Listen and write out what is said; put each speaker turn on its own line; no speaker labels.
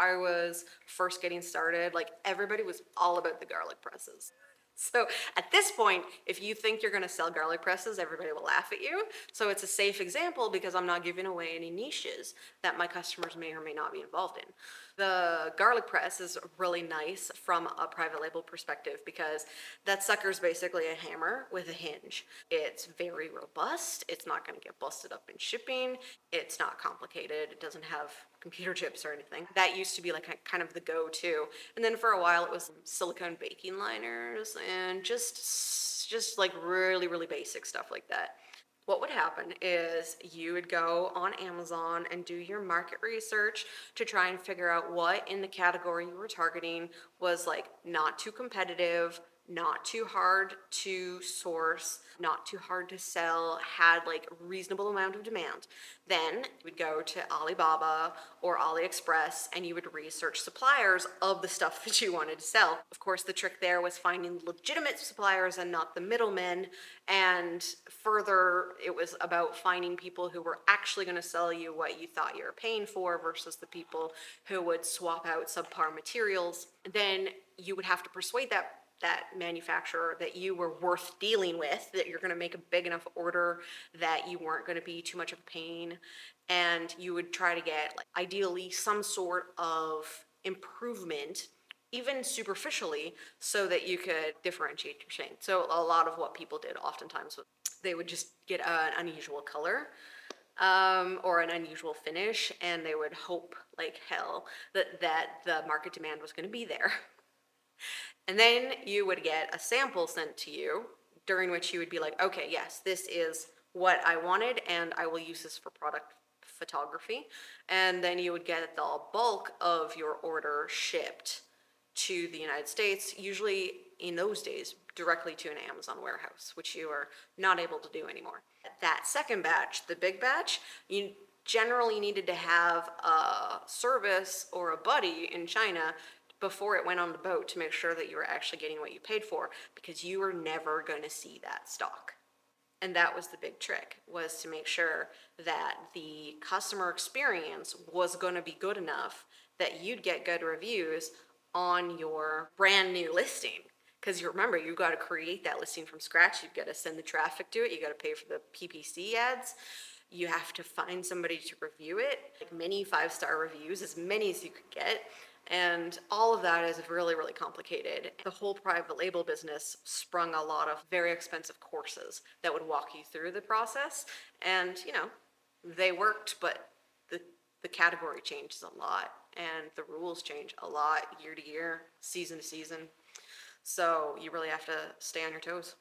I was first getting started, like everybody was all about the garlic presses. So at this point, if you think you're going to sell garlic presses, everybody will laugh at you. So it's a safe example because I'm not giving away any niches that my customers may or may not be involved in. The garlic press is really nice from a private label perspective because that sucker's basically a hammer with a hinge. It's very robust. It's not going to get busted up in shipping. It's not complicated. It doesn't have computer chips or anything. That used to be like kind of the go-to. And then for a while it was silicone baking liners and just like really, really basic stuff like that. What would happen is you would go on Amazon and do your market research to try and figure out what in the category you were targeting was like not too competitive, not too hard to source, not too hard to sell, had like reasonable amount of demand. Then you would go to Alibaba or AliExpress and you would research suppliers of the stuff that you wanted to sell. Of course, the trick there was finding legitimate suppliers and not the middlemen. And further, it was about finding people who were actually going to sell you what you thought you were paying for versus the people who would swap out subpar materials. Then you would have to persuade that manufacturer that you were worth dealing with, that you're going to make a big enough order, that you weren't going to be too much of a pain, and you would try to get like ideally some sort of improvement even superficially so that you could differentiate your shade. So a lot of what people did oftentimes was they would just get an unusual color or an unusual finish, and they would hope like hell that the market demand was going to be there. And then you would get a sample sent to you during which you would be like, okay, yes, this is what I wanted and I will use this for product photography. And then you would get the bulk of your order shipped to the United States, usually in those days directly to an Amazon warehouse, which you are not able to do anymore. That second batch, the big batch, you generally needed to have a service or a buddy in China before it went on the boat to make sure that you were actually getting what you paid for, because you were never going to see that stock. And that was the big trick, was to make sure that the customer experience was going to be good enough that you'd get good reviews on your brand new listing. Because you remember, you got to create that listing from scratch. You've got to send the traffic to it. You got to pay for the PPC ads. You have to find somebody to review it. Like many 5-star reviews, as many as you could get. And all of that is really, really complicated. The whole private label business sprung a lot of very expensive courses that would walk you through the process. And, they worked, but the category changes a lot and the rules change a lot year to year, season to season. So you really have to stay on your toes.